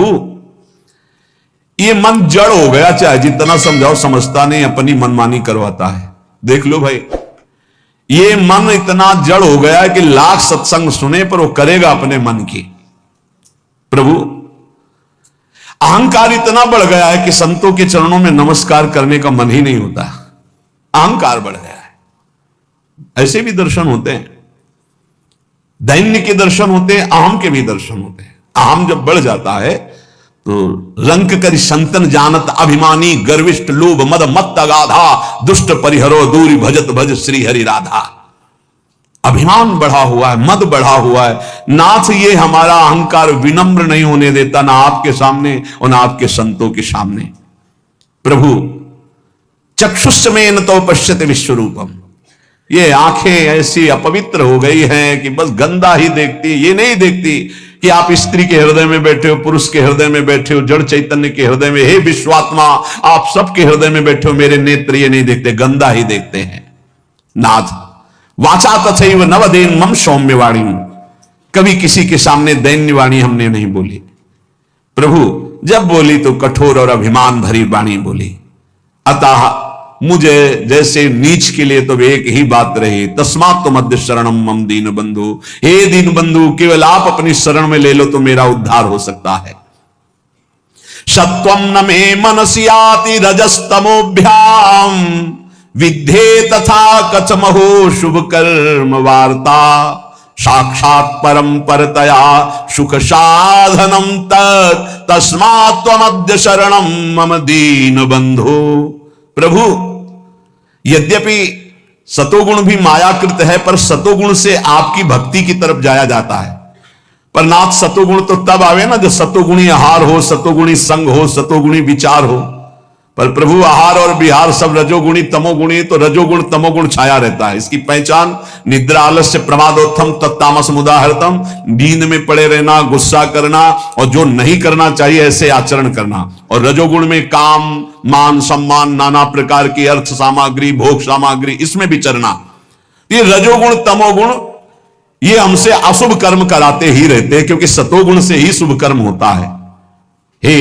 प्रभु ये मन जड़ हो गया, चाहे जितना समझाओ समझता नहीं, अपनी मनमानी करवाता है। देख लो भाई, ये मन इतना जड़ हो गया है कि लाख सत्संग सुने पर वो करेगा अपने मन की। प्रभु अहंकार इतना बढ़ गया है कि संतों के चरणों में नमस्कार करने का मन ही नहीं होता। अहंकार बढ़ गया है। ऐसे भी दर्शन होते हैं, दैन्य के दर्शन होते हैं, अहम के भी दर्शन होते हैं। अहम जब बढ़ जाता है तो रंक कर संतन जानत अभिमानी गर्विष्ठ लोभ मद मत अगाधा दुष्ट परिहरो दूरी भजत भज श्री हरि राधा। अभिमान बढ़ा हुआ है, मद बढ़ा हुआ है। नाथ ये हमारा अहंकार विनम्र नहीं होने देता, ना आपके सामने और ना आपके संतों के सामने। प्रभु चक्षुष्मेन तो पश्यते विश्वरूपम, ये आंखें ऐसी अपवित्र हो गई हैं कि बस गंदा ही देखती, ये नहीं देखती कि आप स्त्री के हृदय में बैठे हो, पुरुष के हृदय में बैठे हो, जड़ चैतन्य के हृदय में। हे विश्वात्मा, आप सबके हृदय में बैठे हो, मेरे नेत्र ये नहीं देखते, गंदा ही देखते हैं। नाथ वाचा तथैव नवदेन मम सौम्य वाणी, कभी किसी के सामने दैन्य वाणी हमने नहीं बोली। प्रभु जब बोली तो कठोर और अभिमान भरी वाणी बोली। अतः मुझे जैसे नीच के लिए तो एक ही बात रही, तस्मात् तो मध्य शरणम मम दीन बंधु। हे दीन बंधु, केवल आप अपनी शरण में ले लो तो मेरा उद्धार हो सकता है। सत्वम न मे मनसि याति रजस्तमोभ्याम विद्धे तथा कथमहो शुभ कर्म वार्ता साक्षात् परम परतया सुख साधनम तस्मात् त्वमद्य शरणम मम दीन बंधु। प्रभु यद्यपि सतोगुण भी मायाकृत है, पर सतोगुण से आपकी भक्ति की तरफ जाया जाता है। पर नाथ सतोगुण तो तब आवे ना जब सतोगुणी आहार हो, सतोगुणी संग हो, सतोगुणी विचार हो। पर प्रभु आहार और विहार सब रजोगुणी तमोगुणी, तो रजोगुण तमोगुण छाया रहता है। इसकी पहचान निद्रा आलस्य प्रमादोत्थम तत्तामस मुदाहरतम, नींद में पड़े रहना, गुस्सा करना और जो नहीं करना चाहिए ऐसे आचरण करना। और रजोगुण में काम मान सम्मान, नाना प्रकार की अर्थ सामग्री, भोग सामग्री, इसमें विचरना। ये रजोगुण तमोगुण ये हमसे अशुभ कर्म कराते ही रहते हैं, क्योंकि सतोगुण से ही शुभ कर्म होता है। हे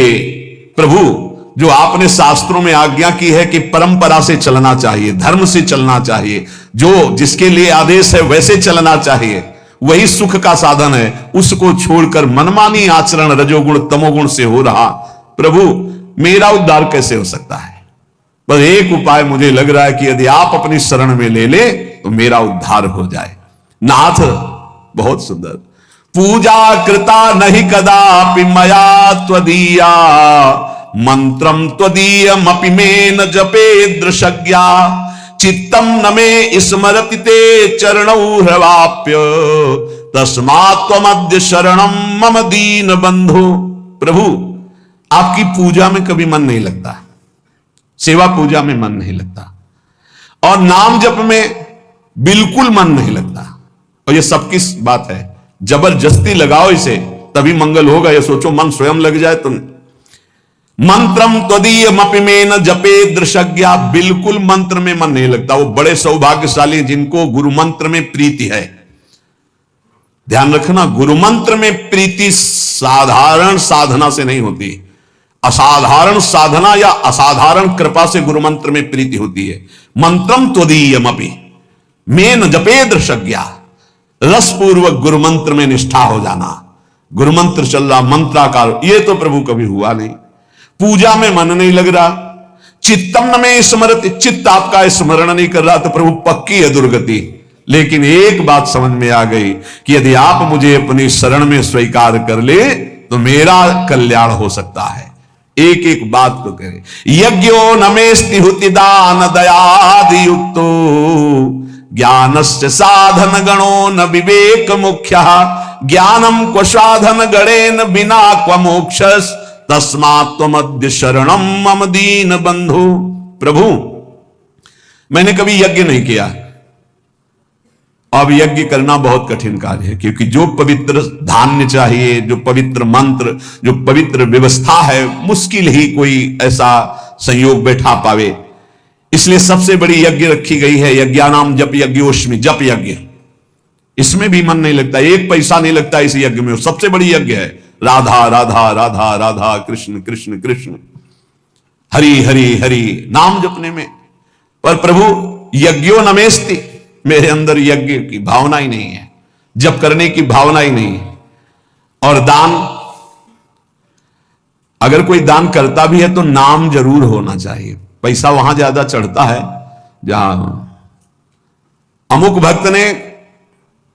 प्रभु, जो आपने शास्त्रों में आज्ञा की है कि परंपरा से चलना चाहिए, धर्म से चलना चाहिए, जो जिसके लिए आदेश है वैसे चलना चाहिए, वही सुख का साधन है। उसको छोड़कर मनमानी आचरण रजोगुण तमोगुण से हो रहा, प्रभु मेरा उद्धार कैसे हो सकता है? बस एक उपाय मुझे लग रहा है कि यदि आप अपनी शरण में ले ले तो मेरा उद्धार हो जाए। नाथ बहुत सुंदर, पूजा कृता नहीं कदापि मया त्वदीया मंत्रम त्वदीयमपि में न जपे दृशज्ञा चित्तम न मे स्मरति ते चरणौ ह्रवाप्य तस्मात् त्वमद्य शरणम मम दीन बंधु। प्रभु आपकी पूजा में कभी मन नहीं लगता, सेवा पूजा में मन नहीं लगता, और नाम जप में बिल्कुल मन नहीं लगता। और ये सबकी बात है, जबरदस्ती लगाओ इसे तभी मंगल होगा। ये सोचो मन स्वयं लग जाए तो। मंत्रम त्वदीयमपि में न जपे दृशज्ञा, बिल्कुल मंत्र में मन नहीं लगता। वो बड़े सौभाग्यशाली जिनको गुरु मंत्र में प्रीति है। ध्यान रखना, गुरु मंत्र में प्रीति साधारण साधना से नहीं होती, असाधारण साधना या असाधारण कृपा से गुरु मंत्र में प्रीति होती है। मंत्रम त्वदीयमपि में न जपे दृशज्ञा, रसपूर्वक गुरु मंत्र में निष्ठा हो जाना। गुरु मंत्र चल रहा, मंत्राकार, ये तो प्रभु कभी हुआ नहीं। पूजा में मन नहीं लग रहा, चित्तम न में स्मृत, चित्त आपका स्मरण नहीं कर रहा, तो प्रभु पक्की है दुर्गति। लेकिन एक बात समझ में आ गई कि यदि आप मुझे अपनी शरण में स्वीकार कर ले तो मेरा कल्याण हो सकता है। एक एक बात को करे, यज्ञो नमेस्ति हुति दान दयादि युक्तो ज्ञानस्य साधन गणो न विवेक मुख्य ज्ञानम क्व साधन गणेन बिना क्व मोक्षस तस्मात् त्वमद्य शरणम मम दीन बंधु। प्रभु मैंने कभी यज्ञ नहीं किया, अब यज्ञ करना बहुत कठिन कार्य है, क्योंकि जो पवित्र धान्य चाहिए, जो पवित्र मंत्र, जो पवित्र व्यवस्था है, मुश्किल ही कोई ऐसा संयोग बैठा पावे। इसलिए सबसे बड़ी यज्ञ रखी गई है, यज्ञानाम जप यज्ञोष्मि, जप यज्ञ। इसमें भी मन नहीं लगता, एक पैसा नहीं लगता इस यज्ञ में, सबसे बड़ी यज्ञ है। राधा राधा राधा राधा, कृष्ण कृष्ण कृष्ण, हरि हरि हरि, नाम जपने में। पर प्रभु यज्ञो नमेस्ति, मेरे अंदर यज्ञ की भावना ही नहीं है, जप करने की भावना ही नहीं है। और दान, अगर कोई दान करता भी है तो नाम जरूर होना चाहिए। पैसा वहां ज्यादा चढ़ता है जहां अमुक भक्त ने,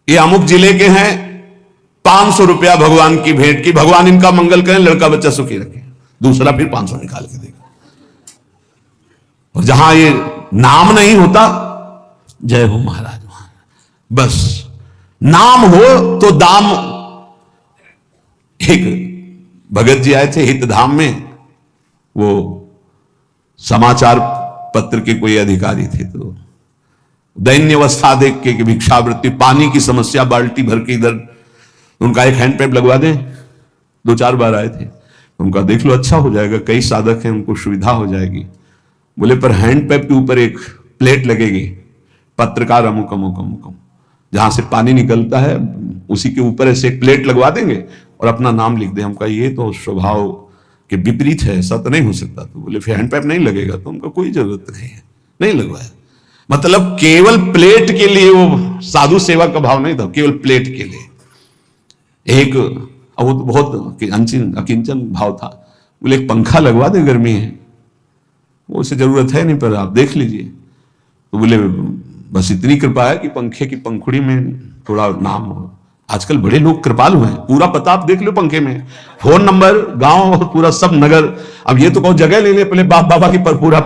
ये अमुक जिले के हैं, 500 रुपया भगवान की भेंट की, भगवान इनका मंगल करें, लड़का बच्चा सुखी रखे, दूसरा फिर 500 निकाल के देगा। और जहां ये नाम नहीं होता, जय हो महाराज, बस नाम हो तो दाम। एक भगत जी आए थे हितधाम में, वो समाचार पत्र के कोई अधिकारी थे, तो दैन्य अवस्था देख के कि भिक्षावृत्ति, पानी की समस्या, बाल्टी भर के इधर, उनका एक हैंडपैप लगवा दें। 2-4 बार आए थे, उनका देख लो अच्छा हो जाएगा, कई साधक हैं, उनको सुविधा हो जाएगी। बोले पर हैंडपैप के ऊपर एक प्लेट लगेगी, पत्रकार अमुक अमुक अमुक, जहां से पानी निकलता है उसी के ऊपर ऐसे एक प्लेट लगवा देंगे और अपना नाम लिख दे। हमका ये तो स्वभाव के विपरीत है, ऐसा तो नहीं हो सकता। तो बोले फिर हैंडपैप नहीं लगेगा, तो हमको कोई जरूरत नहीं है, नहीं लगवाया। मतलब केवल प्लेट के लिए, वो साधु सेवा का भाव नहीं था, केवल प्लेट के लिए। एक वो तो बहुत अकिंचन भाव था, बोले एक पंखा लगवा दे, गर्मी है, वो उसे जरूरत है नहीं पर आप देख लीजिए। तो बोले बस इतनी कृपा है कि पंखे की पंखुड़ी में थोड़ा नाम हो। आजकल बड़े लोग कृपालु हैं, पूरा पता आप देख लो पंखे में, फोन नंबर, गांव, पूरा सब नगर। अब ये तो कहो जगह ले ले, पहले बाप बाबा की पर पूरा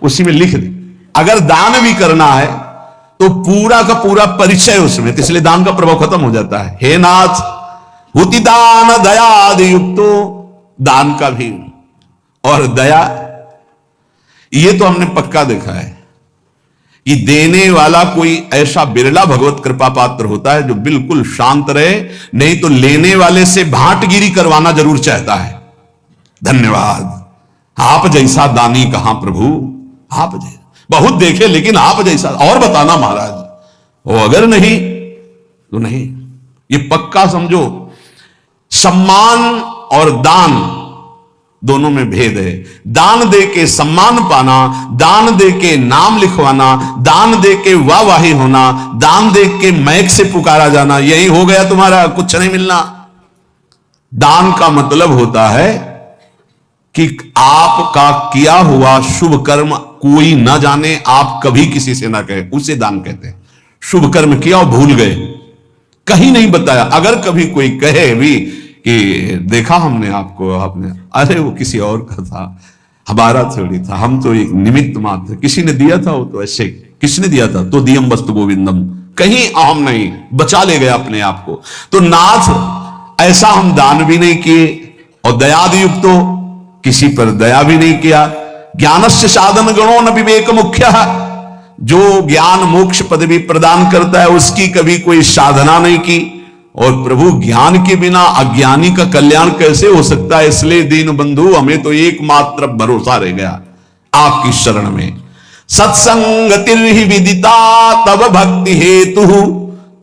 उसी में लिख दे। अगर दान भी करना है तो पूरा का पूरा परिचय उसमें, तो इसलिए दान का प्रभाव खत्म हो जाता है। हे नाथ हुति दान दयादि युक्तो, दान का भी और दया, ये तो हमने पक्का देखा है कि देने वाला कोई ऐसा बिरला भगवत कृपा पात्र होता है जो बिल्कुल शांत रहे, नहीं तो लेने वाले से भांटगिरी करवाना जरूर चाहता है। धन्यवाद, आप जैसा दानी कहां प्रभु, आप जैसा बहुत देखे, लेकिन आप जैसा और बताना महाराज। वो अगर नहीं तो नहीं, ये पक्का समझो। सम्मान और दान दोनों में भेद है। दान दे के सम्मान पाना, दान दे के नाम लिखवाना, दान दे के वाहवाही होना, दान दे के मैक से पुकारा जाना, यही हो गया तुम्हारा, कुछ नहीं मिलना। दान का मतलब होता है कि आपका किया हुआ शुभ कर्म कोई ना जाने, आप कभी किसी से ना कहे, उसे दान कहते हैं। शुभ कर्म किया और भूल गए, कहीं नहीं बताया। अगर कभी कोई कहे भी कि देखा हमने आपको, आपने, अरे वो किसी और का था, हमारा थोड़ी था, हम तो एक निमित्त मात्र, किसी ने दिया था, वो तो ऐसे, किसने दिया था, तो दियम वस्तु गोविंदम, कहीं अहम नहीं, बचा ले गया अपने आप को। तो नाथ ऐसा हम दान भी नहीं किए, और दयादि युक्त तो किसी पर दया भी नहीं किया। ज्ञानस्य साधन गणो न विवेक मुख्य, जो ज्ञान मोक्ष पदवी प्रदान करता है उसकी कभी कोई साधना नहीं की। और प्रभु ज्ञान के बिना अज्ञानी का कल्याण कैसे हो सकता है? इसलिए दीन बंधु हमें तो एकमात्र भरोसा रह गया आपकी शरण में। सत्संगतिर्हि विदिता तव भक्ति हेतु,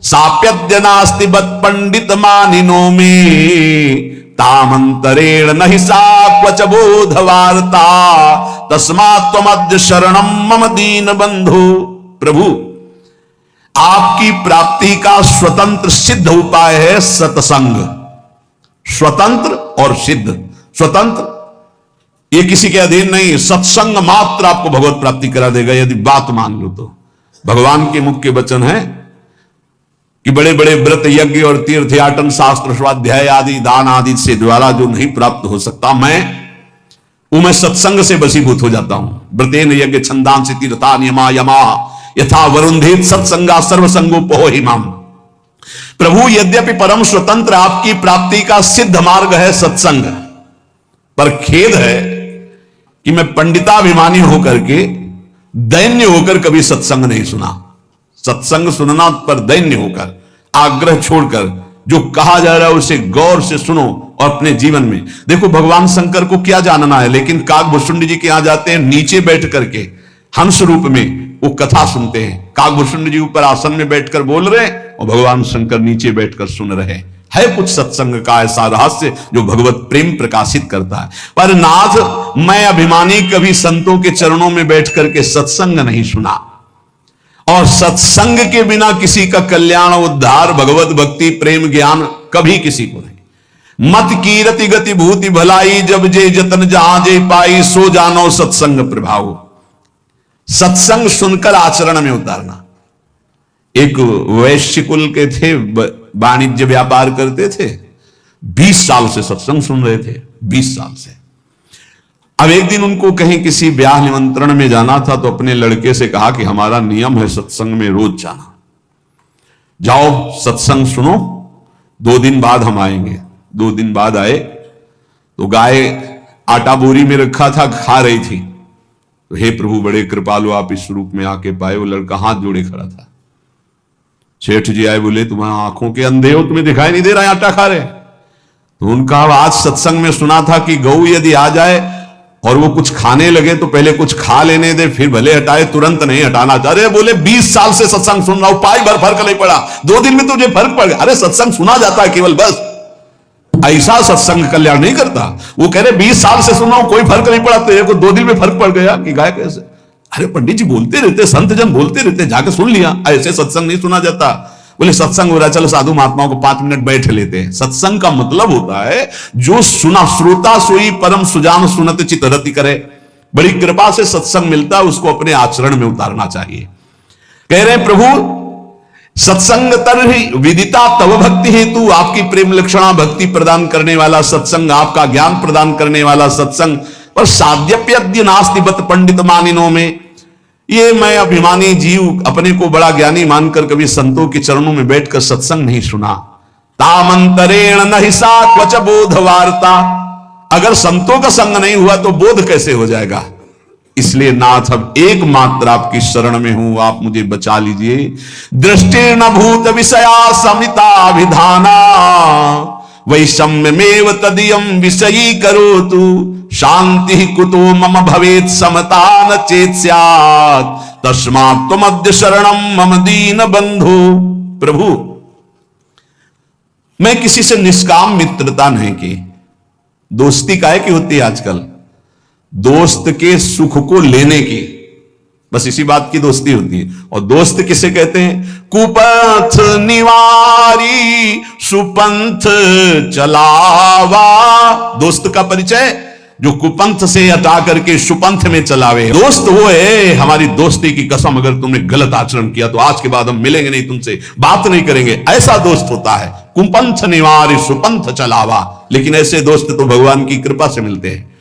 साप्यद्य नास्ति बत पंडित मानिनो में, तामंतरेण नहि सा क्वच बोध वार्ता, तस्मात् त्वमद्य शरणम मम दीन बंधु। प्रभु आपकी प्राप्ति का स्वतंत्र सिद्ध उपाय है सत्संग। स्वतंत्र और सिद्ध, स्वतंत्र ये किसी के अधीन नहीं, सत्संग मात्र आपको भगवत प्राप्ति करा देगा यदि बात मान लो तो। भगवान के मुख्य वचन है कि बड़े बड़े व्रत यज्ञ और तीर्थयाटन शास्त्र स्वाध्याय आदि दान आदि से द्वारा जो नहीं प्राप्त हो सकता, मैं सत्संग से वशीभूत हो जाता हूं। व्रतेन यज्ञ छंदांसि तीर्था नियमा यमा यथा वरुंधेत सत्संगा सर्वसंगोपहो हिमाम। प्रभु यद्यपि परम स्वतंत्र आपकी प्राप्ति का सिद्ध मार्ग है सत्संग, पर खेद है कि मैं पंडिताभिमानी होकर के दैन्य होकर कभी सत्संग नहीं सुना। सत्संग सुनना पर दैन्य होकर, आग्रह छोड़कर, जो कहा जा रहा है उसे गौर से सुनो और अपने जीवन में देखो। भगवान शंकर को क्या जानना है, लेकिन काकभूषुंड जी के यहां जाते हैं, नीचे बैठ करके हंस रूप में वो कथा सुनते हैं। काकभूषुंड जी ऊपर आसन में बैठकर बोल रहे हैं और भगवान शंकर नीचे बैठकर सुन रहे हैं। है कुछ सत्संग का ऐसा रहस्य जो भगवत प्रेम प्रकाशित करता है। पर नाथ, मैं अभिमानी कभी संतों के चरणों में बैठ करके सत्संग नहीं सुना, और सत्संग के बिना किसी का कल्याण, उद्धार, भगवत भक्ति, प्रेम, ज्ञान कभी किसी को नहीं। मत कीरति गति भूति भलाई, जब जे जतन जहां जे पाई, सो जानो सत्संग प्रभाव। सत्संग सुनकर आचरण में उतारना। एक वैश्य कुल के थे, वाणिज्य व्यापार करते थे, 20 साल से सत्संग सुन रहे थे, 20 साल से। अब एक दिन उनको कहीं किसी ब्याह निमंत्रण में जाना था, तो अपने लड़के से कहा कि हमारा नियम है सत्संग में रोज जाना, जाओ सत्संग सुनो, 2 दिन बाद हम आएंगे। 2 दिन बाद आए तो गाय आटा बोरी में रखा था, खा रही थी। तो हे प्रभु, बड़े कृपालु, आप इस रूप में आके पाए। वो लड़का हाथ जोड़े खड़ा था। सेठ जी आए, बोले तुम्हारी आंखों के अंधे हो, तुम्हें दिखाई नहीं दे रहा है आटा खा रहे? तो उनका आज सत्संग में सुना था कि गऊ यदि आ जाए और वो कुछ खाने लगे तो पहले कुछ खा लेने दे, फिर भले हटाए, तुरंत नहीं हटाना चाह रहे। बोले 20 साल से सत्संग सुन रहा हूं, पाई भर फर्क नहीं पड़ा, 2 दिन में तुझे फर्क पड़ गया। अरे सत्संग सुना जाता है केवल, बस ऐसा सत्संग कल्याण नहीं करता। वो कह रहे 20 साल से सुन रहा हूं, कोई फर्क नहीं पड़ा, तेरे को 2 दिन में फर्क पड़ गया कि गाय कैसे? अरे पंडित जी बोलते रहते, संत जन बोलते रहते, जाके सुन लिया। ऐसे सत्संग नहीं सुना जाता। बोले सत्संग हो रहा है, चलो साधु महात्माओं को 5 मिनट बैठ लेते हैं। सत्संग का मतलब होता है जो सुना, श्रोता सोई परम सुजान सुनत चित रति करे। बड़ी कृपा से सत्संग मिलता है, उसको अपने आचरण में उतारना चाहिए। कह रहे हैं प्रभु, सत्संग तरहि विदिता तव भक्ति हेतु, आपकी प्रेम लक्षणा भक्ति प्रदान करने वाला सत्संग, आपका ज्ञान प्रदान करने वाला सत्संग। और साध्यप्यद्य नास्ति बत पंडित मानिनों में, ये मैं अभिमानी जीव अपने को बड़ा ज्ञानी मानकर कभी संतों के चरणों में बैठकर सत्संग नहीं सुना। तामंतरेण नहीं सा क्वच बोध वार्ता, अगर संतों का संग नहीं हुआ तो बोध कैसे हो जाएगा? इसलिए नाथ, अब एकमात्र आपकी शरण में हूं, आप मुझे बचा लीजिए। दृष्टिर्न भूत विषया समिता विधाना, वैषम्यमेव तदीयं विषयी करोतु, शांति कुतो मम भवेत् समता न चेत् स्यात्, तस्मात् त्वमद्य शरणं मम दीन बंधु। प्रभु, मैं किसी से निष्काम मित्रता नहीं की। दोस्ती काहे की होती है आजकल? दोस्त के सुख को लेने की, बस इसी बात की दोस्ती होती है। और दोस्त किसे कहते हैं? कुपथ निवारी सुपंथ चलावा। दोस्त का परिचय जो कुपंथ से हटा करके सुपंथ में चलावे। दोस्त वो है, हमारी दोस्ती की कसम, अगर तुमने गलत आचरण किया तो आज के बाद हम मिलेंगे नहीं, तुमसे बात नहीं करेंगे, ऐसा दोस्त होता है। कुपंथ निवारी सुपंथ चलावा। लेकिन ऐसे दोस्त तो भगवान की कृपा से मिलते हैं,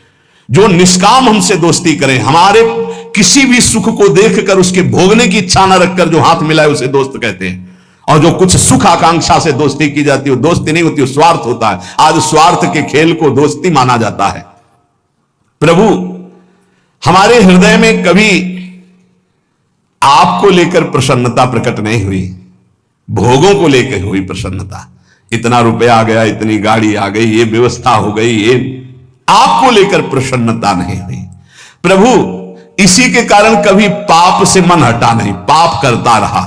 जो निष्काम हमसे दोस्ती करें, हमारे किसी भी सुख को देखकर उसके भोगने की इच्छा न रखकर जो हाथ मिलाए उसे दोस्त कहते हैं। और जो कुछ सुख आकांक्षा से दोस्ती की जाती है, दोस्ती नहीं होती, स्वार्थ होता है। आज स्वार्थ के खेल को दोस्ती माना जाता है। प्रभु, हमारे हृदय में कभी आपको लेकर प्रसन्नता प्रकट नहीं हुई, भोगों को लेकर हुई प्रसन्नता। इतना रुपया आ गया, इतनी गाड़ी आ गई, ये व्यवस्था हो गई, ये आपको लेकर प्रसन्नता नहीं हुई। प्रभु, इसी के कारण कभी पाप से मन हटा नहीं, पाप करता रहा।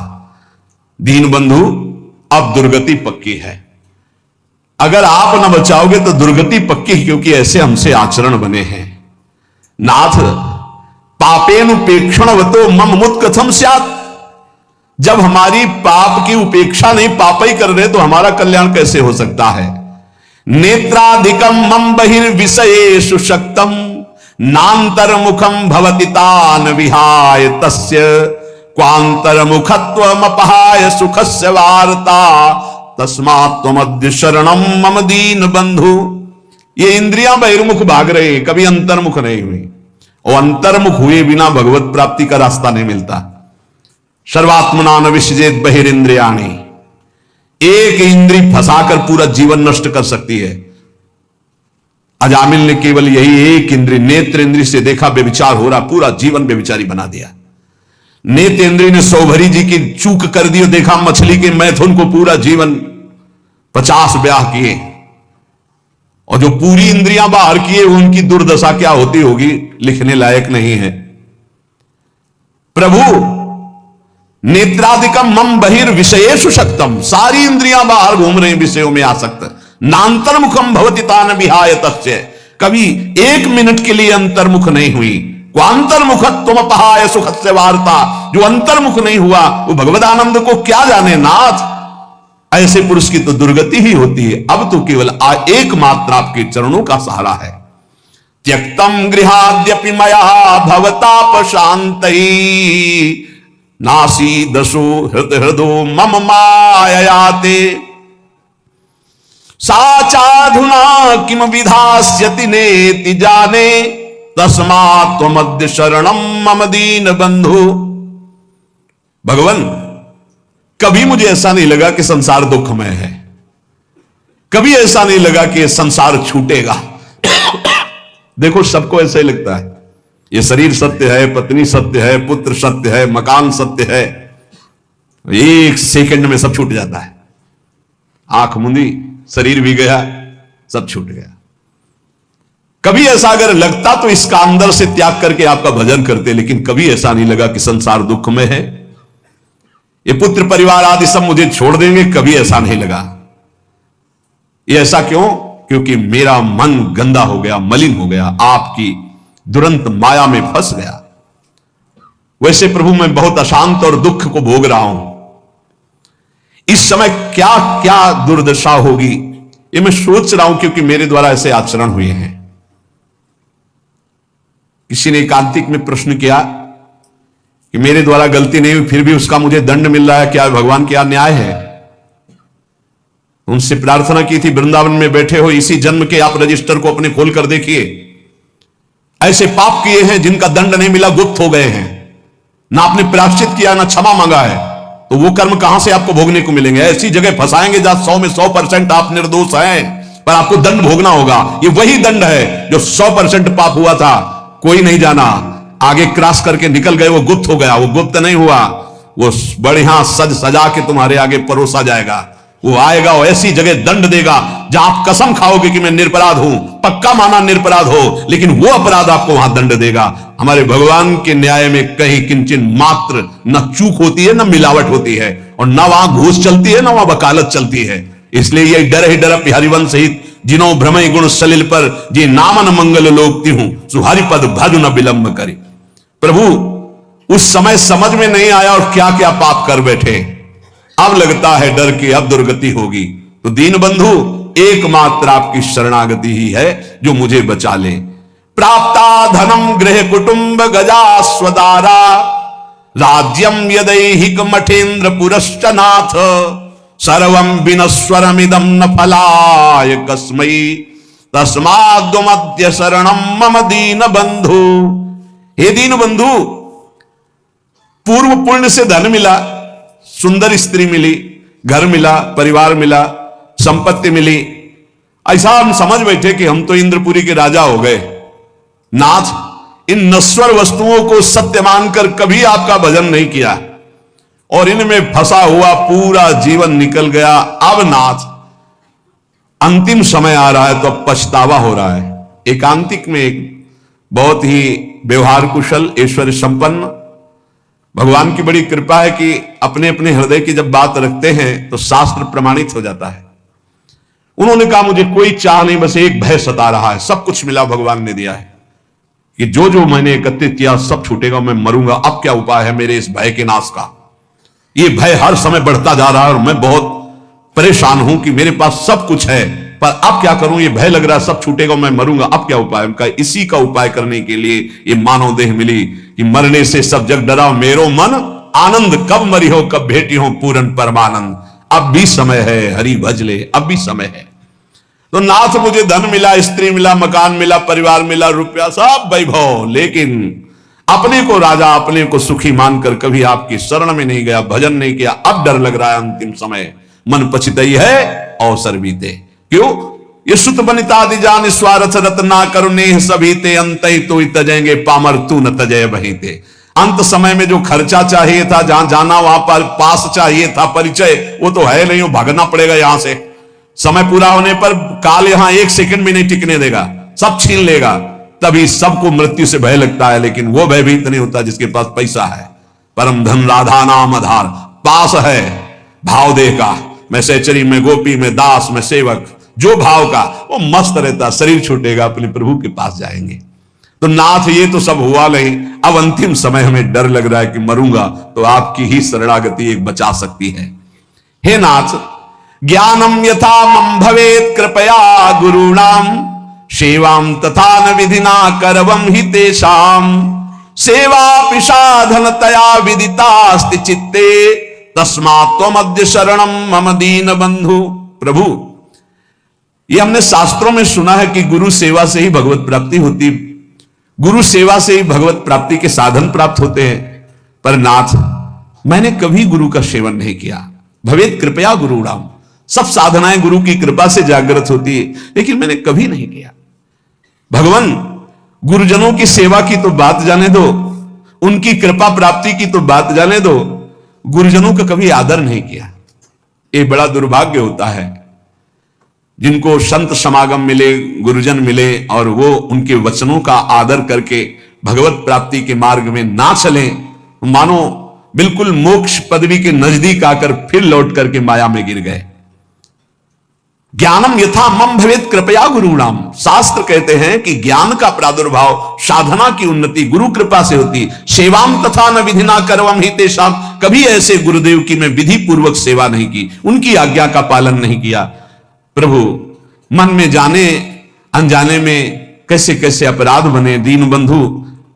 दीन बंधु, अब दुर्गति पक्की है। अगर आप न बचाओगे तो दुर्गति पक्की, क्योंकि ऐसे हमसे आचरण बने हैं। नाथ, पापेन उपेक्षणवतो मम मुत कथम स्यात्। जब हमारी पाप की उपेक्षा नहीं, पाप ही कर रहे, तो हमारा कल्याण कैसे हो सकता है? नेत्राधिकम मम बहिर्विषयेषु शक्तम, नान्तर्मुखम भवति तान विहाय, तस्य क्वान्तर्मुखत्वमपहाय सुखस्य वार्ता, तस्मात् त्वमद्य शरणं मम दीन बंधु। ये इंद्रियां बहिर्मुख भाग रही, कभी अंतर्मुख नहीं हुई। और अंतर्मुख हुए बिना भगवत प्राप्ति का रास्ता नहीं मिलता। सर्वात्मना न विसृजेत बहिरिंद्रियाणि। एक इंद्री फंसाकर पूरा जीवन नष्ट कर सकती है। अजामिल ने केवल यही एक इंद्री, नेत्र इंद्री से देखा बेविचार हो रहा, पूरा जीवन बेविचारी बना दिया। नेत्र इंद्री ने सौभरी जी की चूक कर दी, देखा मछली के मैथुन को, पूरा जीवन 50 ब्याह किए। और जो पूरी इंद्रियां बाहर किए, उनकी दुर्दशा क्या होती होगी, लिखने लायक नहीं है। प्रभु, नेत्रादिकम मम बहिर्विषयेषु शक्तम, सारी इंद्रियां बाहर घूम रही विषयों में आसक्त। नांतर्मुखम भवति तान विहाय तस्य, कभी एक मिनट के लिए अंतर्मुख नहीं हुई। क्वांतर्मुखत्वम पहाय सुखस्य वार्ता, जो अंतर्मुख नहीं हुआ वो भगवदानंद को क्या जाने नाथ। ऐसे पुरुष की तो दुर्गति ही होती है। अब तो केवल एकमात्र आपके चरणों का सहारा है। त्यक्तम गृहाद्यपि मया भवताप शांतई, नासी दशो हृदो मम माययाते, साचाधुना किम विधास्यति नेति जाने, तस्मात् त्वमद्य शरणम मम दीन बंधु। भगवान, कभी मुझे ऐसा नहीं लगा कि संसार दुखमय है, कभी ऐसा नहीं लगा कि संसार छूटेगा। देखो सबको ऐसा ही लगता है, ये शरीर सत्य है, पत्नी सत्य है, पुत्र सत्य है, मकान सत्य है, एक सेकंड में सब छूट जाता है। आंख मुंदी, शरीर भी गया, सब छूट गया। कभी ऐसा अगर लगता तो इसका अंदर से त्याग करके आपका भजन करते, लेकिन कभी ऐसा नहीं लगा कि संसार दुख में है, ये पुत्र परिवार आदि सब मुझे छोड़ देंगे, कभी ऐसा नहीं लगा। ये ऐसा क्यों? क्योंकि मेरा मन गंदा हो गया, मलिन हो गया, आपकी दुरंत माया में फंस गया। वैसे प्रभु मैं बहुत अशांत और दुख को भोग रहा हूं। इस समय क्या क्या दुर्दशा होगी ये मैं सोच रहा हूं, क्योंकि मेरे द्वारा ऐसे आचरण हुए हैं। किसी ने एकांतिक में प्रश्न किया कि मेरे द्वारा गलती नहीं हुई फिर भी उसका मुझे दंड मिल रहा है, क्या भगवान क्या न्याय है? उनसे प्रार्थना की थी, वृंदावन में बैठे हो, इसी जन्म के आप रजिस्टर को अपने खोल कर देखिए। ऐसे पाप किए हैं जिनका दंड नहीं मिला, गुप्त हो गए हैं, ना आपने प्रायश्चित किया, ना क्षमा मांगा है, तो वो कर्म कहां से आपको भोगने को मिलेंगे? ऐसी जगह फंसाएंगे जहां 100 में 100% आप निर्दोष हैं, पर आपको दंड भोगना होगा। ये वही दंड है जो 100% पाप हुआ था, कोई नहीं जाना, आगे क्रॉस करके निकल गए, वो गुप्त हो गया। वो गुप्त नहीं हुआ, वो बढ़िया सज सजा के तुम्हारे आगे परोसा जाएगा। वो आएगा और ऐसी जगह दंड देगा जहां आप कसम खाओगे कि मैं निरपराध हूं, पक्का माना निरपराध हो, लेकिन वो अपराध आपको वहां दंड देगा। हमारे भगवान के न्याय में कहीं किंचन मात्र न चूक होती है, न मिलावट होती है, और न वहां घूस चलती है, न वहां वकालत चलती है। इसलिए ये डर ही डर हरिवंश सहित जिनो भ्रमय गुण सलिल पर जे नामन मंगल लोग तिहूं सुहारी पद भज न विलंब करे। प्रभु उस समय समझ में नहीं आया और क्या क्या पाप कर बैठे, अब लगता है डर की अब दुर्गति होगी। तो दीन बंधु एकमात्र आपकी शरणागति ही है जो मुझे बचा ले। प्राप्ता धनम गृह कुटुंब गजा स्वदारा, राज्यम यदैहिक मठेन्द्र पुरश्च नाथ, सर्वं विनश्वरमिदं न फलाय कस्मै, तस्माद्वमद्य शरणं मम दीन बंधु। हे दीन बंधु, पूर्व पुण्य से धन मिला, सुंदर स्त्री मिली, घर मिला, परिवार मिला, संपत्ति मिली, ऐसा हम समझ बैठे कि हम तो इंद्रपुरी के राजा हो गए। नाथ, इन नश्वर वस्तुओं को सत्य मानकर कभी आपका भजन नहीं किया और इनमें फंसा हुआ पूरा जीवन निकल गया। अब नाथ अंतिम समय आ रहा है तो अब पछतावा हो रहा है। एकांतिक में एक बहुत ही व्यवहार कुशल, ऐश्वर्य संपन्न, भगवान की बड़ी कृपा है कि अपने अपने हृदय की जब बात रखते हैं तो शास्त्र प्रमाणित हो जाता है। उन्होंने कहा मुझे कोई चाह नहीं, बस एक भय सता रहा है, सब कुछ मिला भगवान ने दिया है कि जो जो मैंने एकत्रित किया सब छूटेगा, मैं मरूंगा, अब क्या उपाय है मेरे इस भय के नाश का? ये भय हर समय बढ़ता जा रहा है और मैं बहुत परेशान हूं कि मेरे पास सब कुछ है पर अब क्या करूं, ये भय लग रहा है सब छूटेगा, मैं मरूंगा, अब क्या उपाय? उनका इसी का उपाय करने के लिए ये मानव देह मिली कि मरने से सब जग डरा मेरो मन आनंद, कब मरी हो कब भेटी हो पूरन परमानंद। अब भी समय है, हरि भज ले, अब भी समय है। तो नाथ मुझे धन मिला, स्त्री मिला, मकान मिला, परिवार मिला, रुपया, सब वैभव, लेकिन अपने को राजा, अपने को सुखी मानकर कभी आपकी शरण में नहीं गया, भजन नहीं किया। अब डर लग रहा है अंतिम समय, मन पछितई है अवसर बीते। क्यों? ये सुत बनिता दि जान स्वार्थ रत्ना करुणे सभी ते अंत तो तजेंगे पामर तू न तजय वहीं ते। अंत समय में जो खर्चा चाहिए था, जहां जाना वहां पर पास चाहिए था परिचय, वो तो है नहीं, वो भागना पड़ेगा यहां से। समय पूरा होने पर काल यहां एक सेकंड भी नहीं टिकने देगा, सब छीन लेगा। तभी सबको मृत्यु से भय लगता है, लेकिन वो भयभीत नहीं होता जिसके पास पैसा है। परम धन राधा नाम आधार। पास है भाव देह का, मैं सहचरी में गोपी में दास में सेवक, जो भाव का वो मस्त रहता, शरीर छूटेगा अपने प्रभु के पास जाएंगे। तो नाथ ये तो सब हुआ नहीं, अब अंतिम समय हमें डर लग रहा है कि मरूंगा, तो आपकी ही शरणागति एक बचा सकती है। हे नाथ, ज्ञानम यथा मम भवेत कृपया गुरूणाम, सेवाम तथा न विधिना करवम हि तेषाम, सेवा पिशाधनतया विदितास्ति चित्ते, तस्मात् त्वमद्य शरणम मम दीन बंधु। प्रभु, ये हमने शास्त्रों में सुना है कि गुरु सेवा से ही भगवत प्राप्ति होती, गुरु सेवा से ही भगवत प्राप्ति के साधन प्राप्त होते हैं। पर नाथ, मैंने कभी गुरु का सेवन नहीं किया। भवेत कृपया गुरुणाम, सब साधनाएं गुरु की कृपा से जागृत होती है, लेकिन मैंने कभी नहीं किया। भगवान, गुरुजनों की सेवा की तो बात जाने दो, उनकी कृपा प्राप्ति की तो बात जाने दो, गुरुजनों का कभी आदर नहीं किया। ये बड़ा दुर्भाग्य होता है जिनको संत समागम मिले, गुरुजन मिले और वो उनके वचनों का आदर करके भगवत प्राप्ति के मार्ग में ना चलें, मानो बिल्कुल मोक्ष पदवी के नजदीक आकर फिर लौट करके माया में गिर गए। ज्ञानम यथा मम भवेत कृपया गुरुणाम, शास्त्र कहते हैं कि ज्ञान का प्रादुर्भाव, साधना की उन्नति गुरु कृपा से होती। सेवाम तथा न विधिना करवम हि तेषाम, कभी ऐसे गुरुदेव की मैं विधि पूर्वक सेवा नहीं की, उनकी आज्ञा का पालन नहीं किया। प्रभु, मन में जाने अनजाने में कैसे कैसे अपराध बने दीन बंधु,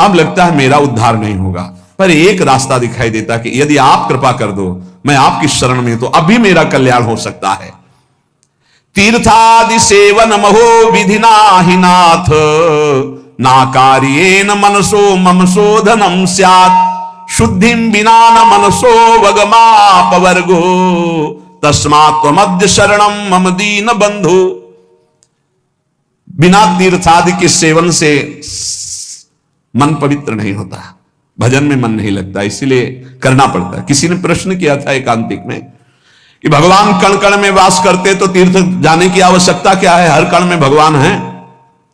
अब लगता है मेरा उद्धार नहीं होगा। पर एक रास्ता दिखाई देता कि यदि आप कृपा कर दो, मैं आपकी शरण में, तो अभी मेरा कल्याण हो सकता है। तीर्थादि सेवन महो विधिना हि नाथ, ना कार्येन मनसो मम शोधनम स्यात्, शुद्धिं विना न मनसो वगमापवर्गो, तस्मात् त्वमद्य शरणम मम दीन बंधु। बिना तीर्थादि के सेवन से मन पवित्र नहीं होता, भजन में मन नहीं लगता, इसीलिए करना पड़ता है। किसी ने प्रश्न किया था एकांतिक में कि भगवान कण कण में वास करते तो तीर्थ जाने की आवश्यकता क्या है, हर कण में भगवान है।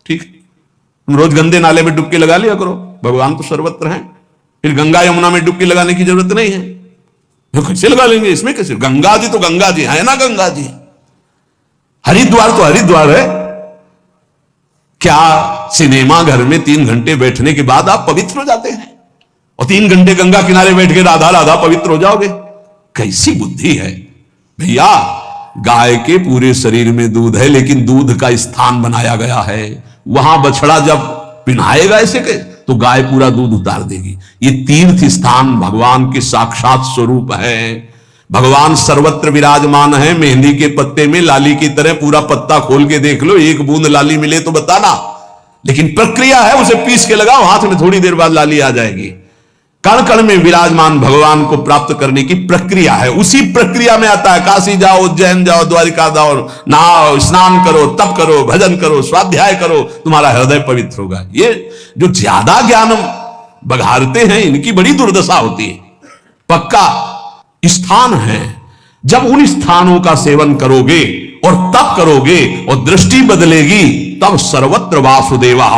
ठीक, तुम रोज गंदे नाले में डुबकी लगा लिया करो, भगवान तो सर्वत्र हैं। फिर गंगा यमुना में डुबकी लगाने की जरूरत नहीं है, तो कैसे लगा लेंगे, इसमें कैसे? गंगा जी तो गंगा जी है ना, गंगा जी। हरिद्वार तो हरिद्वार है। क्या सिनेमा घर में 3 घंटे बैठने के बाद आप पवित्र हो जाते हैं और 3 घंटे गंगा किनारे बैठ के राधा राधा पवित्र हो जाओगे? कैसी बुद्धि है भैया। गाय के पूरे शरीर में दूध है, लेकिन दूध का स्थान बनाया गया है, वहां बछड़ा जब पिन्हाएगा ऐसे के तो गाय पूरा दूध उतार देगी। ये तीर्थ स्थान भगवान के साक्षात स्वरूप है। भगवान सर्वत्र विराजमान है, मेहंदी के पत्ते में लाली की तरह पूरा पत्ता खोल के देख लो, एक बूंद लाली मिले तो बताना। लेकिन प्रक्रिया है, उसे पीस के लगाओ हाथ में, थोड़ी देर बाद लाली आ जाएगी। कण कण में विराजमान भगवान को प्राप्त करने की प्रक्रिया है, उसी प्रक्रिया में आता है। काशी जाओ, उज्जैन जाओ, द्वारिका जाओ, नहाओ, स्नान करो, तप करो, भजन करो, स्वाध्याय करो, तुम्हारा हृदय पवित्र होगा। ये जो ज्यादा ज्ञान बघारते हैं, इनकी बड़ी दुर्दशा होती है। पक्का स्थान है, जब उन स्थानों का सेवन करोगे और तप करोगे और दृष्टि बदलेगी, तब सर्वत्र वासुदेवा,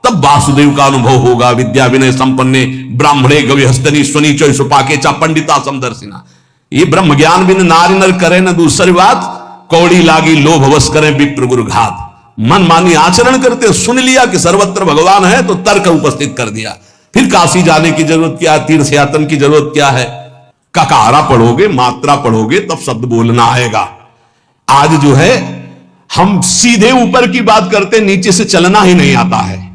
तब वासुदेव का अनुभव होगा। विद्या विनय संपन्ने ब्राह्मणे गविहस्तनी स्वनीचो सुपाके चा पंडिता समदर्शिना। ये ब्रह्म ज्ञान बिन नारी नर करे न दूसरी बात, कौड़ी लागी लोभ वश करें विप्र गुरु घात। मन मानी आचरण करते, सुन लिया कि सर्वत्र भगवान है तो तर्क उपस्थित कर दिया। फिर काशी जाने की जरूरत क्या, तीर्थ यातन की जरूरत क्या है? ककारा पढ़ोगे, मात्रा पढ़ोगे, तब शब्द बोलना आएगा। आज जो है हम सीधे ऊपर की बात करते, नीचे से चलना ही नहीं आता है।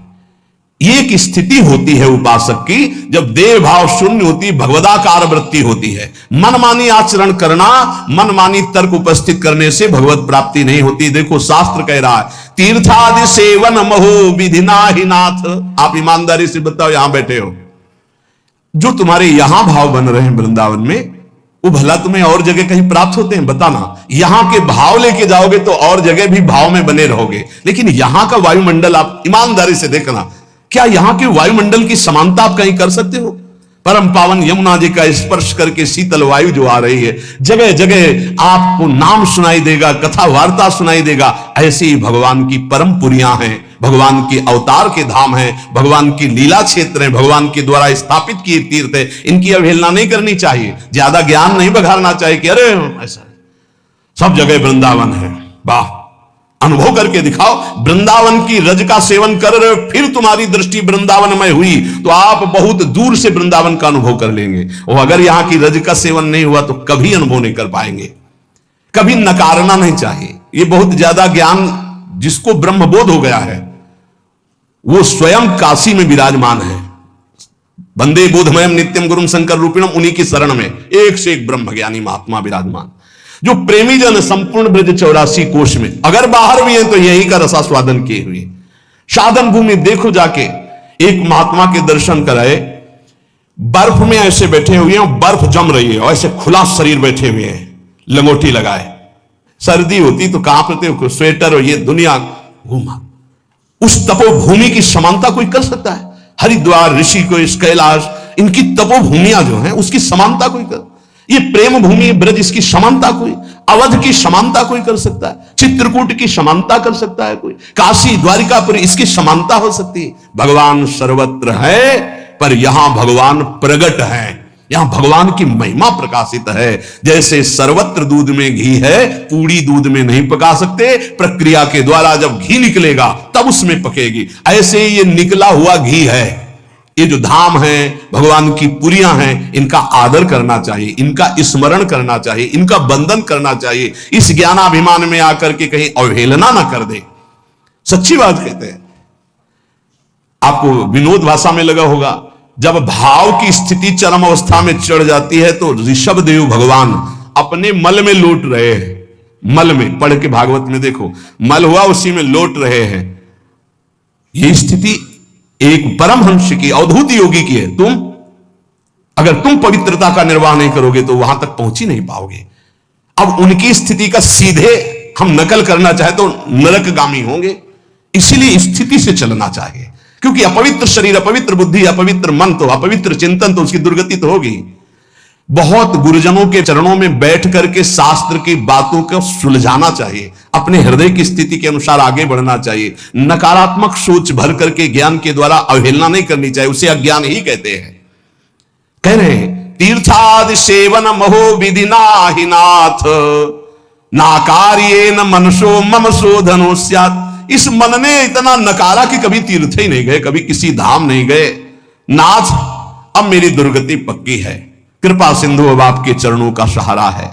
ये एक स्थिति होती है उपासक की, जब देह भाव शून्य होती, भगवदाकार वृत्ति होती है। मनमानी आचरण करना, मनमानी तर्क उपस्थित करने से भगवत प्राप्ति नहीं होती। देखो शास्त्र कह रहा है, तीर्थादि सेवन महो विधिना हि नाथ। आप ईमानदारी से बताओ, यहां बैठे हो, जो तुम्हारे यहां भाव बन रहे हैं वृंदावन में, वो भला तुम्हें और जगह कहीं प्राप्त होते हैं? बताना। यहां के भाव लेके जाओगे तो और जगह भी भाव में बने रहोगे, लेकिन यहां का वायुमंडल आप ईमानदारी से देखना, क्या यहां के वायुमंडल की समानता आप कहीं कर सकते हो? परम पावन यमुना जी का स्पर्श करके शीतल वायु जो आ रही है, जगह जगह आपको नाम सुनाई देगा, कथा वार्ता सुनाई देगा। ऐसी ही भगवान की परम पुरियां हैं, भगवान के अवतार के धाम है, भगवान की लीला क्षेत्र है, भगवान के द्वारा स्थापित किए तीर्थ है, इनकी अवहेलना नहीं करनी चाहिए। ज्यादा ज्ञान नहीं बघारना चाहिए कि अरे ऐसा सब जगह वृंदावन है। वाह, अनुभव करके दिखाओ। वृंदावन की रज का सेवन कर रहे हो, फिर तुम्हारी दृष्टि वृंदावनमय हुई तो आप बहुत दूर से वृंदावन का अनुभव कर लेंगे। और अगर यहां की रज का सेवन नहीं हुआ तो कभी अनुभव नहीं कर पाएंगे। कभी नकारना नहीं चाहिए। ये बहुत ज्यादा ज्ञान जिसको ब्रह्मबोध हो गया है वो स्वयं काशी में विराजमान है। वंदे बोधमयम नित्यम गुरुम शंकर रूपिणम, उन्हीं की शरण में एक से एक ब्रह्म ज्ञानी महात्मा विराजमान, जो प्रेमी जन संपूर्ण ब्रज 84 कोश में, अगर बाहर भी हैं तो यही का रसास्वादन किए हुए। साधन भूमि देखो जाके, एक महात्मा के दर्शन कराए, बर्फ में ऐसे बैठे हुए हैं, बर्फ जम रही है और ऐसे खुला शरीर बैठे हुए हैं, लंगोटी लगाए। सर्दी होती तो कांपते हो, स्वेटर और ये दुनिया घूमा। उस तपोभूमि की समानता कोई कर सकता है? हरिद्वार, ऋषिकेश, कैलाश, इनकी तपोभूमियां जो हैं उसकी समानता कोई कर? ये प्रेम भूमि ब्रज, इसकी समानता कोई? अवध की समानता कोई कर सकता है? चित्रकूट की समानता कर सकता है कोई? काशी, द्वारिकापुरी, इसकी समानता हो सकती है? भगवान सर्वत्र है, पर यहां भगवान प्रगट है, यहां भगवान की महिमा प्रकाशित है। जैसे सर्वत्र दूध में घी है, पूरी दूध में नहीं पका सकते, प्रक्रिया के द्वारा जब घी निकलेगा तब उसमें पकेगी। ऐसे ही ये निकला हुआ घी है। ये जो धाम है, भगवान की पुरियां हैं, इनका आदर करना चाहिए, इनका स्मरण करना चाहिए, इनका बंधन करना चाहिए। इस ज्ञानाभिमान में आकर के कहीं अवहेलना ना कर दे। सच्ची बात कहते हैं। आपको विनोद भाषा में लगा होगा, जब भाव की स्थिति चरम अवस्था में चढ़ जाती है तो ऋषभ देव भगवान अपने मल में लौट रहे हैं। मल में पढ़ के भागवत में देखो, मल हुआ उसी में लौट रहे हैं। ये स्थिति एक परमहंस की, अवधूत योगी की है। अगर तुम पवित्रता का निर्वाह नहीं करोगे तो वहां तक पहुंच ही नहीं पाओगे। अब उनकी स्थिति का सीधे हम नकल करना चाहे तो नरकगामी होंगे। इसीलिए स्थिति से चलना चाहिए, क्योंकि अपवित्र शरीर, अपवित्र बुद्धि, अपवित्र मन, तो अपवित्र चिंतन, तो उसकी दुर्गति तो होगी। बहुत गुरुजनों के चरणों में बैठ करके शास्त्र की बातों को सुलझाना चाहिए, अपने हृदय की स्थिति के अनुसार आगे बढ़ना चाहिए। नकारात्मक सोच भर करके ज्ञान के द्वारा अवहेलना नहीं करनी चाहिए, उसे अज्ञान ही कहते हैं। कह रहे हैं, तीर्थादि सेवन महो विधि नाहि नाथ, नाकार्येन मनसो मम शोधनो स्यात्। इस मन ने इतना नकारा कि कभी तीर्थ ही नहीं गए, कभी किसी धाम नहीं गए। नाथ, अब मेरी दुर्गति पक्की है, कृपा सिंधु अब आपके चरणों का सहारा है।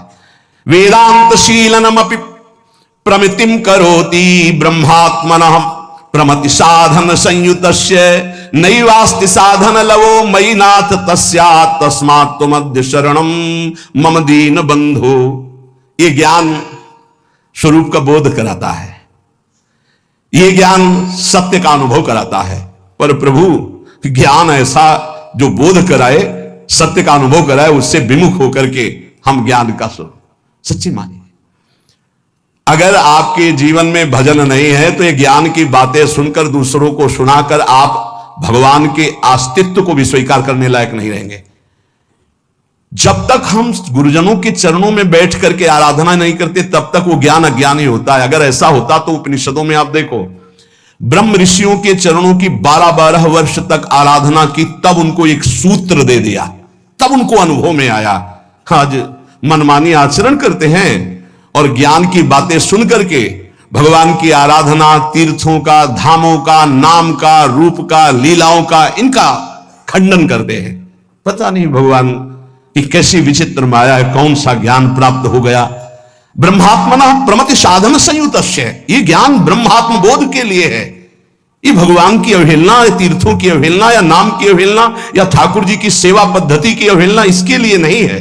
वेदांत शीलनमपि प्रमितिम करोति ब्रह्मात्मनः प्रमति साधन संयुतस्य नैवास्ति साधन लवो मयि नाथ तस्यात् तस्मात् त्वमद्य शरणम मम दीन बंधु। ये ज्ञान स्वरूप का बोध कराता है, ये ज्ञान सत्य का अनुभव कराता है। पर प्रभु ज्ञान ऐसा जो बोध कराए, सत्य का अनुभव कराए, उससे विमुख होकर के हम ज्ञान का सच्ची मानिए। अगर आपके जीवन में भजन नहीं है तो ये ज्ञान की बातें सुनकर, दूसरों को सुनाकर आप भगवान के अस्तित्व को भी स्वीकार करने लायक नहीं रहेंगे। जब तक हम गुरुजनों के चरणों में बैठ करके आराधना नहीं करते तब तक वो ज्ञान अज्ञान ही होता है। अगर ऐसा होता तो उपनिषदों में आप देखो, ब्रह्म ऋषियों के चरणों की 12-12 वर्ष तक आराधना की, तब उनको एक सूत्र दे दिया, तब उनको अनुभव में आया। आज मनमानी आचरण करते हैं और ज्ञान की बातें सुन करके भगवान की आराधना, तीर्थों का, धामों का, नाम का, रूप का, लीलाओं का, इनका खंडन करते हैं। पता नहीं भगवान कि कैसी विचित्र माया है, कौन सा ज्ञान प्राप्त हो गया। ब्रह्मात्मना प्रमति साधन संयुतस्य, ये ज्ञान ब्रह्मात्म बोध के लिए है। ये भगवान की अवहेलना, या तीर्थों की अवहेलना, या नाम की अवहेलना, या ठाकुर जी की सेवा पद्धति की अवहेलना इसके लिए नहीं है।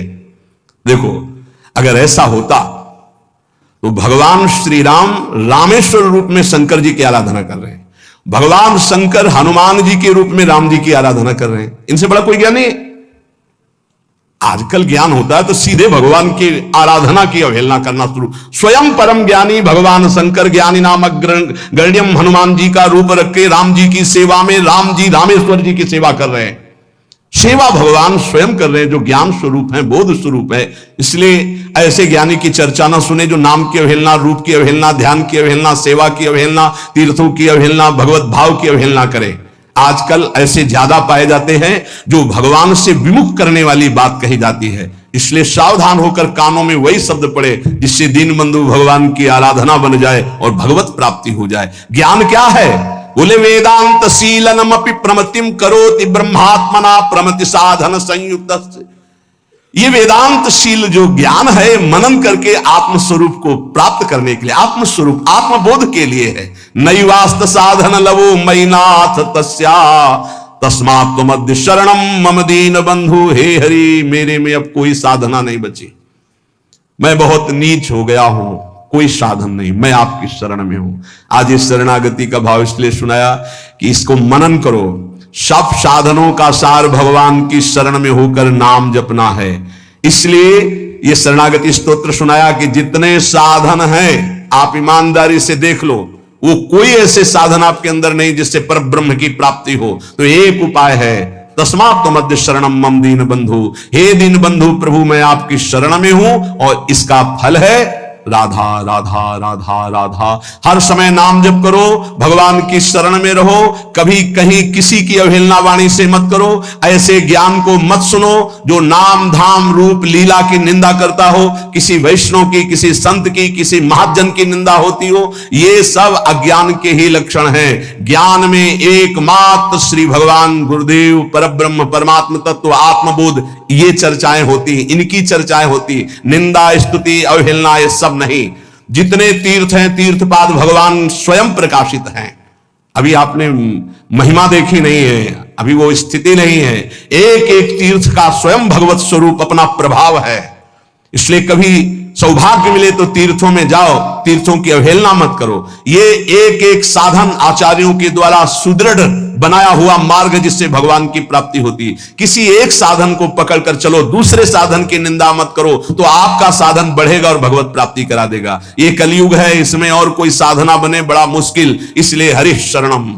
देखो, अगर ऐसा होता तो भगवान श्री राम रामेश्वर रूप में शंकर जी की आराधना कर रहे हैं, भगवान शंकर हनुमान जी के रूप में राम जी की आराधना कर रहे हैं। इनसे बड़ा कोई ज्ञान नहीं। आजकल ज्ञान होता है तो सीधे भगवान की आराधना की अवहेलना करना शुरू। स्वयं परम ज्ञानी भगवान शंकर ज्ञानी नामक गण्यम हनुमान जी का रूप रख के राम जी की सेवा में राम जी रामेश्वर जी की सेवा कर रहे हैं। सेवा भगवान स्वयं कर रहे हैं, जो ज्ञान स्वरूप है, बोध स्वरूप है। इसलिए ऐसे ज्ञानी की चर्चा ना सुने जो नाम की अवहेलना, रूप की अवहेलना, ध्यान की अवहेलना, सेवा की अवहेलना, तीर्थों की अवहेलना, भगवत भाव की अवहेलना करे। आजकल ऐसे ज्यादा पाए जाते हैं जो भगवान से विमुख करने वाली बात कही जाती है। इसलिए सावधान होकर कानों में वही शब्द पड़े जिससे दीनबंधु भगवान की आराधना बन जाए और भगवत प्राप्ति हो जाए। ज्ञान क्या है? बोले वेदांत शीलनम अपि प्रमतिम करोति ब्रह्मात्मना प्रमति साधन संयुक्त। ये वेदांत शील जो ज्ञान है, मनन करके आत्मस्वरूप को प्राप्त करने के लिए, आत्मस्वरूप आत्मबोध के लिए है। नैवास्त साधन लवो मैनाथ तस्या तस्मात् त्वमद्य शरणम मम दीन बंधु। हे हरि, मेरे में अब कोई साधना नहीं बची, मैं बहुत नीच हो गया हूं, कोई साधन नहीं, मैं आपकी शरण में हूं। आज इस शरणागति का भाव इसलिए सुनाया कि इसको मनन करो। सब साधनों का सार भगवान की शरण में होकर नाम जपना है। इसलिए यह शरणागति स्तोत्र सुनाया कि जितने साधन हैं आप ईमानदारी से देख लो, वो कोई ऐसे साधन आपके अंदर नहीं जिससे परब्रह्म की प्राप्ति हो। तो एक उपाय है, तस्मात् त्वमद्य शरणम मम दीन बंधु। हे दीन बंधु प्रभु, मैं आपकी शरण में हूं और इसका फल है राधा राधा राधा राधा। हर समय नाम जप करो, भगवान की शरण में रहो, कभी कहीं किसी की अवहेलना वाणी से मत करो। ऐसे ज्ञान को मत सुनो जो नाम धाम रूप लीला की निंदा करता हो, किसी वैष्णव की, किसी संत की, किसी महाजन की निंदा होती हो। ये सब अज्ञान के ही लक्षण हैं। ज्ञान में एकमात्र श्री भगवान गुरुदेव परब्रह्म परमात्म तत्व आत्मबोध, ये चर्चाएं होती, इनकी चर्चाएं होती। निंदा स्तुति अवहेलना ये सब नहीं। जितने तीर्थ हैं, तीर्थपाद भगवान स्वयं प्रकाशित हैं। अभी आपने महिमा देखी नहीं है, अभी वो स्थिति नहीं है। एक एक तीर्थ का स्वयं भगवत स्वरूप अपना प्रभाव है। इसलिए कभी सौभाग्य मिले तो तीर्थों में जाओ, तीर्थों की अवहेलना मत करो। ये एक एक साधन आचार्यों के द्वारा सुदृढ़ बनाया हुआ मार्ग जिससे भगवान की प्राप्ति होती। किसी एक साधन को पकड़कर चलो, दूसरे साधन की निंदा मत करो, तो आपका साधन बढ़ेगा और भगवत प्राप्ति करा देगा। ये कलयुग है, इसमें और कोई साधना बने बड़ा मुश्किल। इसलिए हरि शरणम,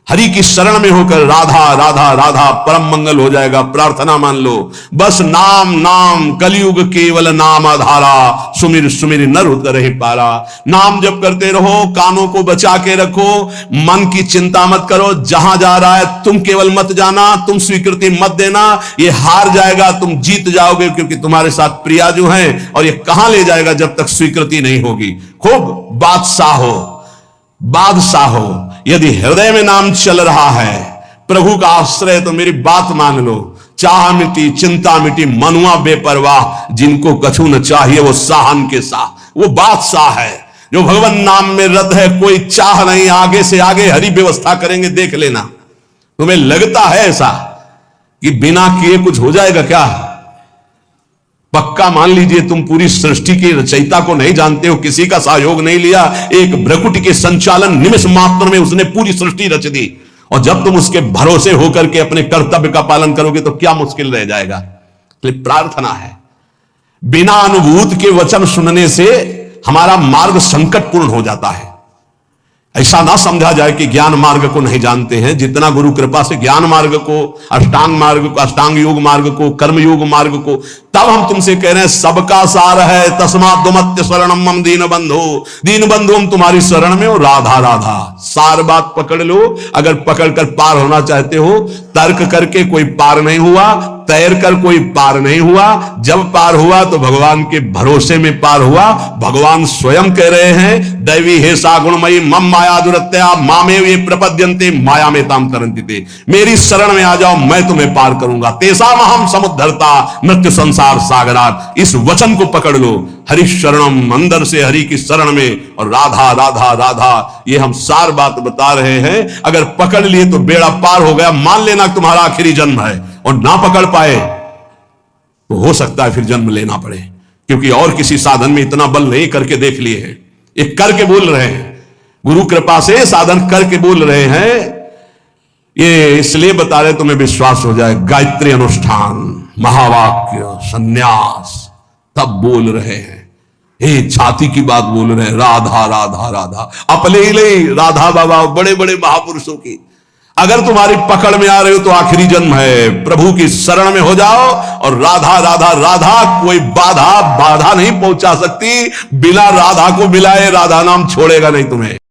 हरि की शरण में होकर राधा राधा राधा, परम मंगल हो जाएगा। प्रार्थना मान लो, बस नाम नाम कलयुग केवल नाम आधारा, सुमिर सुमिर नर उतरहि पारा। नाम जप करते रहो, कानों को बचा के रखो, मन की चिंता मत करो। जहां जा रहा है तुम केवल मत जाना, तुम स्वीकृति मत देना। ये हार जाएगा, तुम जीत जाओगे, क्योंकि तुम्हारे साथ प्रिया जो है, और ये कहां ले जाएगा जब तक स्वीकृति नहीं होगी। खूब बादशाह हो, बादशाह हो। यदि हृदय में नाम चल रहा है, प्रभु का आश्रय, तो मेरी बात मान लो, चाह मिटी चिंता मिटी, मनुआ बेपरवाह, जिनको कछु न चाहिए वो साहन के साह। वो बादशाह है जो भगवान नाम में रत है, कोई चाह नहीं। आगे से आगे हरि व्यवस्था करेंगे, देख लेना। तुम्हें लगता है ऐसा कि बिना किए कुछ हो जाएगा क्या? पक्का मान लीजिए, तुम पूरी सृष्टि की रचयिता को नहीं जानते हो, किसी का सहयोग नहीं लिया, एक भ्रकुटी के संचालन निमिष मात्र में उसने पूरी सृष्टि रच दी। और जब तुम उसके भरोसे होकर के अपने कर्तव्य का पालन करोगे तो क्या मुश्किल रह जाएगा। इसलिए प्रार्थना है, बिना अनुभूत के वचन सुनने से हमारा मार्ग संकटपूर्ण हो जाता है। ऐसा ना समझा जाए कि ज्ञान मार्ग को नहीं जानते हैं। जितना गुरु कृपा से ज्ञान मार्ग को, अष्टांग मार्ग को, अष्टांग योग मार्ग को, कर्म योग मार्ग को, तब हम तुमसे कह रहे हैं सबका सार है। तस्मात् त्वमद्य शरणम मम दीन बंधु। दीन बंधु, हम तुम्हारी शरण में हो। राधा राधा, सार बात पकड़ लो। अगर पकड़कर पार होना चाहते हो, तर्क करके कोई पार नहीं हुआ, तैर कर कोई पार नहीं हुआ। जब पार हुआ तो भगवान के भरोसे में पार हुआ। भगवान स्वयं कह रहे हैं, दैवी हे सा गुणमयी मम माया दुरत्या मामेव ये प्रपद्यन्ते माया में ताम तरन्ति ते। मेरी शरण में आ जाओ, मैं तुम्हें पार करूंगा। तेसाम अहम समुद्धरता मृत्यु संसार सागरात। इस वचन को पकड़ लो, हरि शरणम, अंदर से हरि की शरण में, और राधा राधा राधा। ये हम सार बात बता रहे हैं। अगर पकड़ लिए तो बेड़ा पार हो गया। मान लेना तुम्हारा आखिरी जन्म है, और ना पकड़ पाए तो हो सकता है फिर जन्म लेना पड़े, क्योंकि और किसी साधन में इतना बल नहीं। करके देख लिए हैं, एक करके बोल रहे हैं, गुरु कृपा से साधन करके बोल रहे हैं। ये इसलिए बता रहे तुम्हें विश्वास हो जाए। गायत्री अनुष्ठान, महावाक्य, सन्यास, तब बोल रहे हैं। हे छाती की बात बोल रहे हैं, राधा राधा राधा। अपने ही नहीं, राधा बाबा बड़े बड़े महापुरुषों की, अगर तुम्हारी पकड़ में आ रहे हो तो आखिरी जन्म है, प्रभु की शरण में हो जाओ और राधा राधा राधा, कोई बाधा नहीं पहुंचा सकती। बिना राधा को मिलाए राधा नाम छोड़ेगा नहीं तुम्हें।